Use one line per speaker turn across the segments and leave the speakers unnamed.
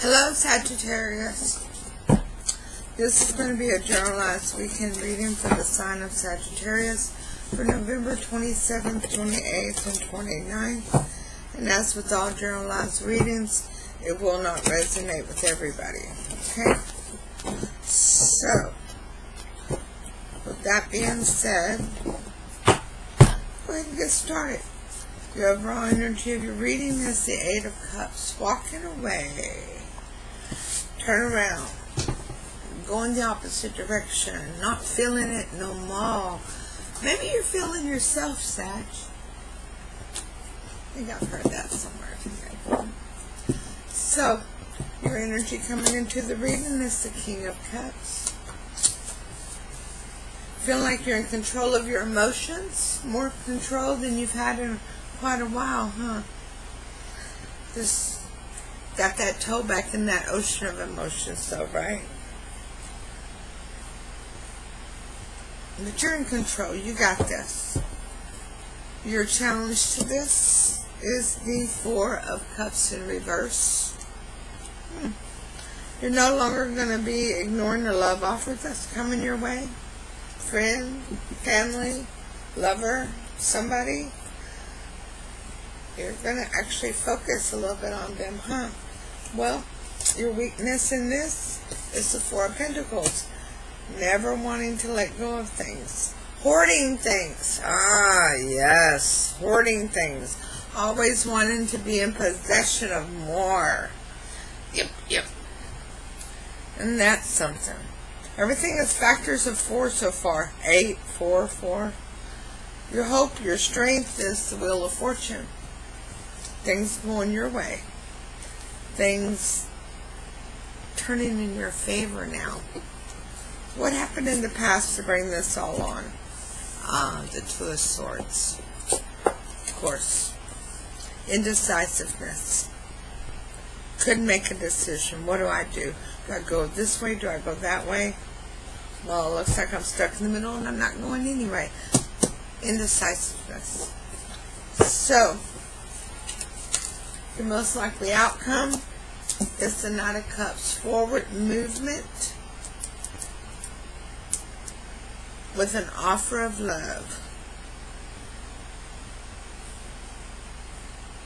Hello, Sagittarius. This is going to be a generalized weekend reading for the sign of Sagittarius for November 27th, 28th, and 29th. And as with all generalized readings, it will not resonate with everybody. Okay? So, with that being said, go ahead and get started. The overall energy of your reading is the Eight of Cups. Walking away. Turn around. Going the opposite direction. Not feeling it no more. Maybe you're feeling yourself, Sag. I think I've heard that somewhere. So, your energy coming into the reading is the King of Cups. Feel like you're in control of your emotions. More control than you've had in quite a while, huh? Just got that toe back in that ocean of emotions, though, right? But you're in control. You got this. Your challenge to this is the Four of Cups in reverse. You're no longer going to be ignoring the love offer that's coming your way. Friend, family, lover, somebody. You're going to actually focus a little bit on them, huh? Well, your weakness in this is the Four of Pentacles. Never wanting to let go of things. Hoarding things. Ah, yes. Hoarding things. Always wanting to be in possession of more. Yep. And that's something. Everything is factors of 4 so far. 8, 4, 4. Your hope, your strength is the Wheel of Fortune. Things going your way. Things turning in your favor now. What happened in the past to bring this all on? The Two of Swords. Of course. Indecisiveness. Couldn't make a decision. What do I do? Do I go this way? Do I go that way? Well, it looks like I'm stuck in the middle and I'm not going anyway. Indecisiveness. So, the most likely outcome is the Knight of Cups. Forward movement with an offer of love.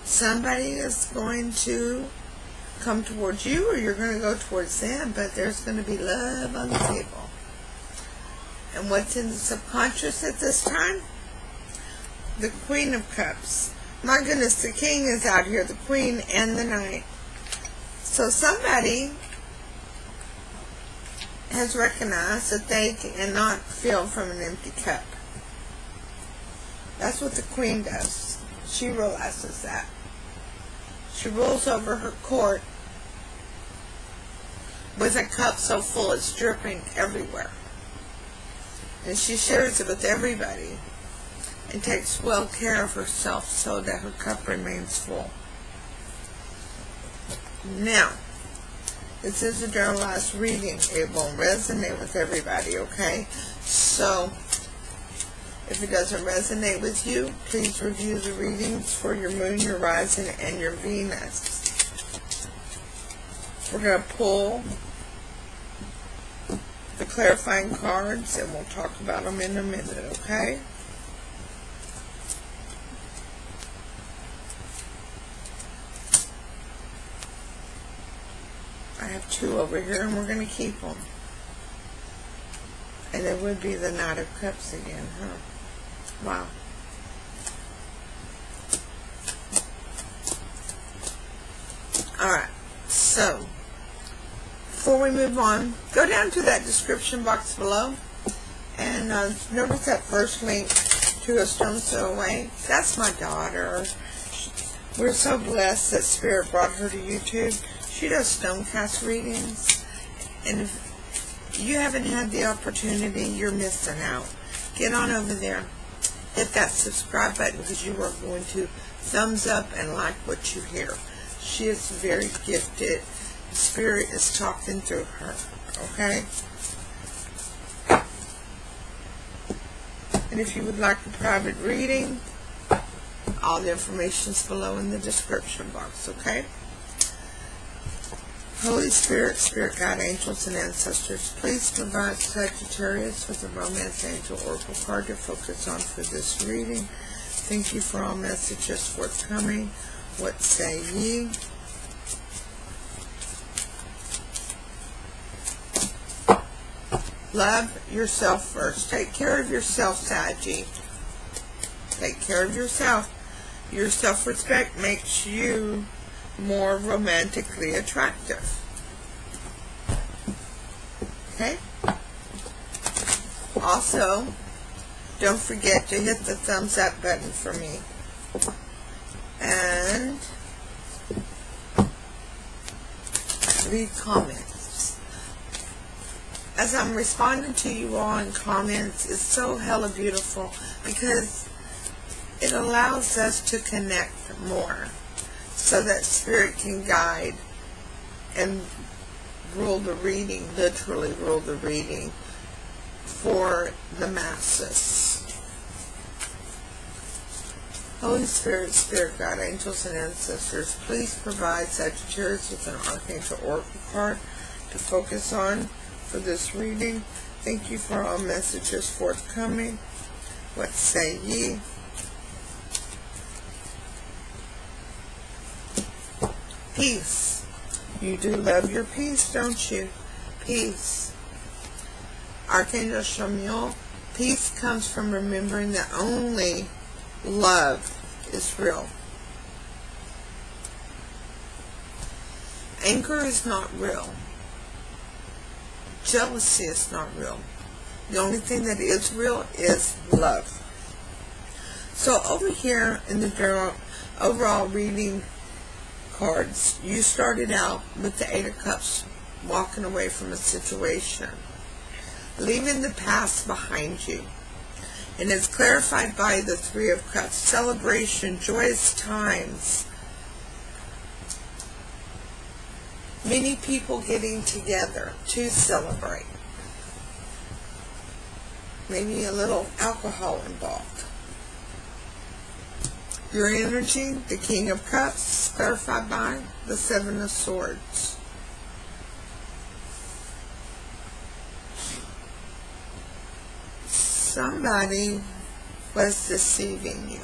Somebody is going to come towards you or you're going to go towards them, but there's going to be love on the table. And what's in the subconscious at this time? The Queen of Cups. My goodness, the King is out here, the Queen and the Knight. So somebody has recognized that they cannot fill from an empty cup. That's what the Queen does. She realizes that. She rules over her court with a cup so full it's dripping everywhere. And she shares it with everybody and takes well care of herself so that her cup remains full. Now, this is a generalized reading. It won't resonate with everybody, okay? So, if it doesn't resonate with you, please review the readings for your moon, your rising, and your Venus. We're going to pull the clarifying cards, and we'll talk about them in a minute, okay? I have 2 over here, and we're going to keep them. And it would be the Knight of Cups again, huh? Wow. Alright, so, before we move on, go down to that description box below, and notice that first link to AStonesThrowAway. That's my daughter. We're so blessed that Spirit brought her to YouTube. She does Stonecast readings, and if you haven't had the opportunity, you're missing out. Get on over there. Hit that subscribe button because you are going to thumbs up and like what you hear. She is very gifted. Spirit is talking through her. Okay? And if you would like a private reading, all the information is below in the description box. Okay? Holy Spirit, Spirit Guide, Angels, and Ancestors, please provide Sagittarius with a Romance Angel Oracle card to focus on for this reading. Thank you for all messages forthcoming. What say ye? Love yourself first. Take care of yourself, Saggy. Take care of yourself. Your self-respect makes you more romantically attractive. Okay? Also, don't forget to hit the thumbs up button for me. And leave comments. As I'm responding to you all in comments, it's so hella beautiful because it allows us to connect more so that Spirit can guide and rule the reading, literally rule the reading for the masses. Holy Spirit, Spirit Guide, Angels, and Ancestors, please provide Sagittarius with an Archangel Oracle card to focus on for this reading. Thank you for all messages forthcoming. What say ye? Peace. You do love your peace, don't you? Peace. Archangel Shamiel, peace comes from remembering that only love is real. Anger is not real. Jealousy is not real. The only thing that is real is love. So over here in the general overall reading cards, you started out with the Eight of Cups, walking away from a situation, leaving the past behind you. And it's clarified by the Three of Cups, celebration, joyous times, many people getting together to celebrate, maybe a little alcohol involved. Your energy, the King of Cups, clarified by the Seven of Swords. Somebody was deceiving you.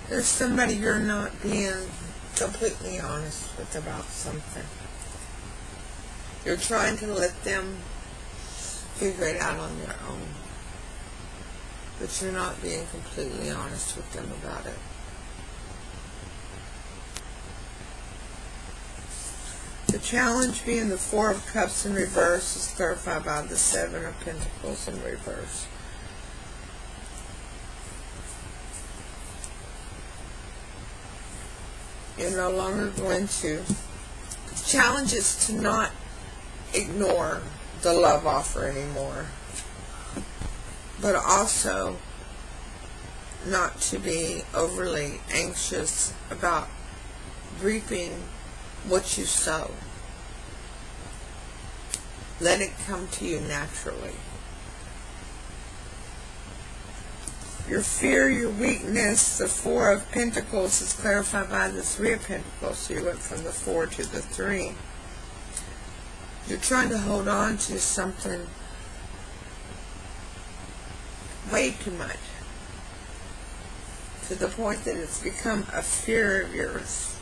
There's somebody you're not being completely honest with about something. You're trying to let them figure it out on their own, but you're not being completely honest with them about it. The challenge being the Four of Cups in reverse is clarified by the Seven of Pentacles in reverse. You're no longer going to. The challenge is to not ignore the love offer anymore, but also not to be overly anxious about reaping what you sow. Let it come to you naturally. Your fear, your weakness, the Four of Pentacles is clarified by the Three of Pentacles. So you went from the Four to the Three. You're trying to hold on to something way too much, to the point that it's become a fear of yours.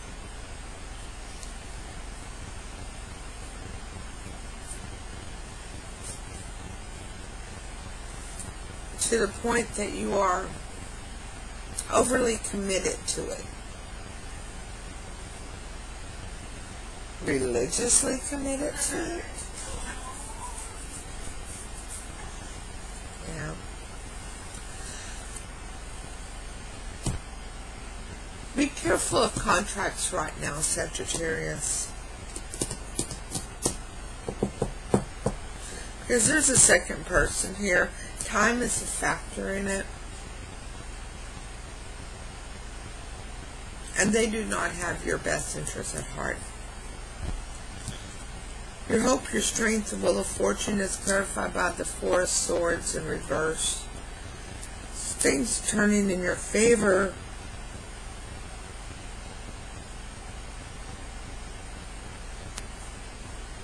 To the point that you are overly committed to it. Religiously committed to it. Yeah. Be careful of contracts right now, Sagittarius. Because there's a second person here. Time is a factor in it. And they do not have your best interests at heart. Your hope, your strength, the will of fortune is clarified by the Four of Swords in reverse. Things turning in your favor.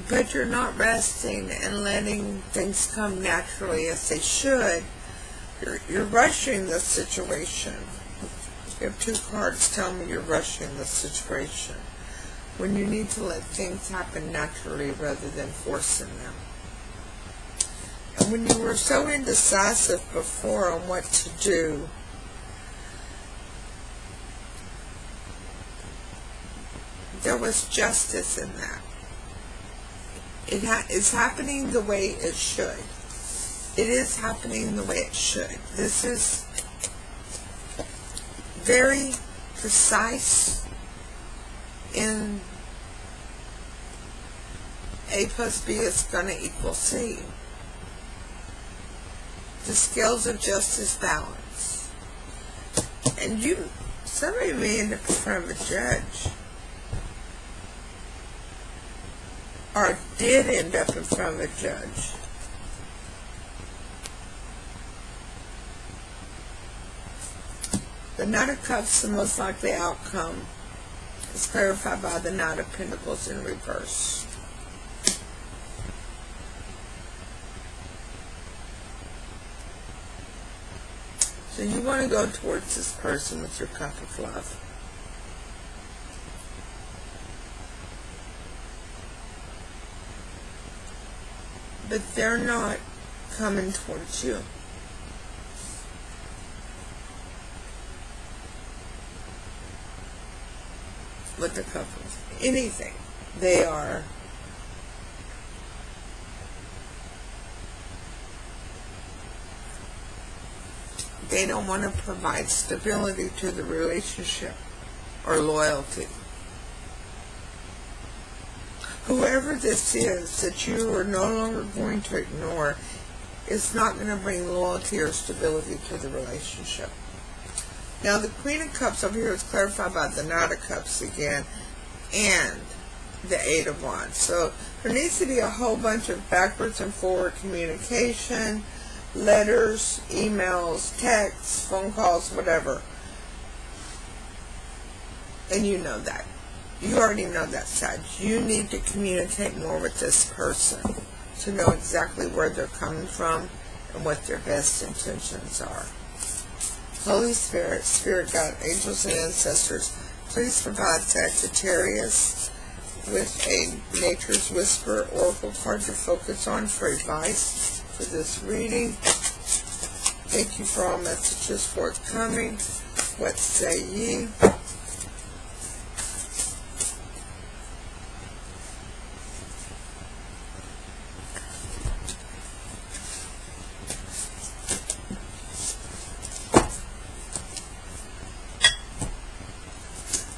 But you're not resting and letting things come naturally as they should. You're rushing the situation. You have two cards telling me you're rushing the situation, when you need to let things happen naturally rather than forcing them. And when you were so indecisive before on what to do, there was justice in that. It's happening the way it should. It is happening the way it should. This is very precise in A plus B is going to equal C. The scales of justice balance. And somebody may end up in front of a judge. Or did end up in front of a judge. The Knight of Cups, the most likely outcome, is clarified by the Knight of Pentacles in reverse. So you want to go towards this person with your cup of love. But they're not coming towards you. With the cup of anything. They don't want to provide stability to the relationship or loyalty. Whoever this is that you are no longer going to ignore is not going to bring loyalty or stability to the relationship. Now the Queen of Cups over here is clarified by the Knight of Cups again and the Eight of Wands. So there needs to be a whole bunch of backwards and forward communication, letters, emails, texts, phone calls, whatever. And you know that. You already know that, Sag. You need to communicate more with this person to know exactly where they're coming from and what their best intentions are. Holy Spirit, Spirit God, angels and ancestors, please provide Sagittarius with a Nature's Whisper Oracle card to focus on for advice for this reading. Thank you for all messages forthcoming. What say ye?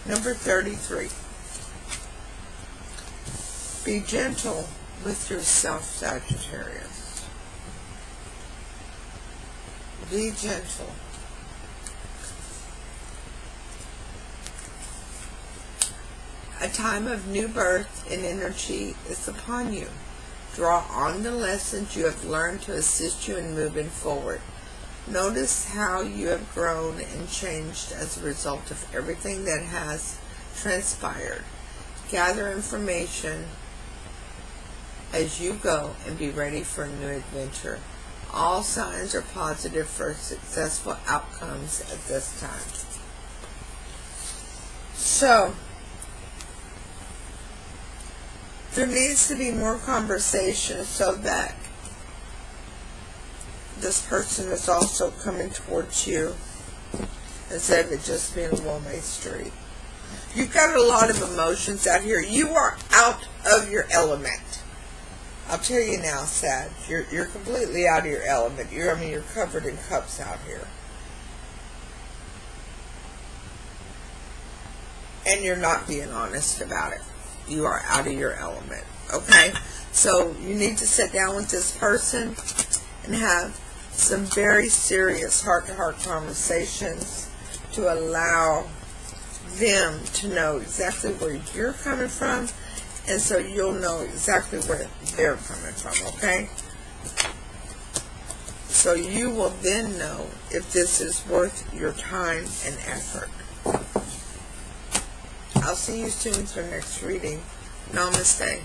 Number 33. Be gentle with yourself, Sagittarius. Be gentle. A time of new birth and energy is upon you. Draw on the lessons you have learned to assist you in moving forward. Notice how you have grown and changed as a result of everything that has transpired. Gather information as you go and be ready for a new adventure. All signs are positive for successful outcomes at this time. So, there needs to be more conversation so that this person is also coming towards you instead of it just being a one-way street. You've got a lot of emotions out here. You are out of your element. I'll tell you now, Sag, you're completely out of your element. You're covered in cups out here. And you're not being honest about it. you are out of your element. Okay? So you need to sit down with this person and have some very serious heart-to-heart conversations to allow them to know exactly where you're coming from, and so you'll know exactly where they're coming from, okay? So you will then know if this is worth your time and effort. I'll see you soon for next reading. Namaste.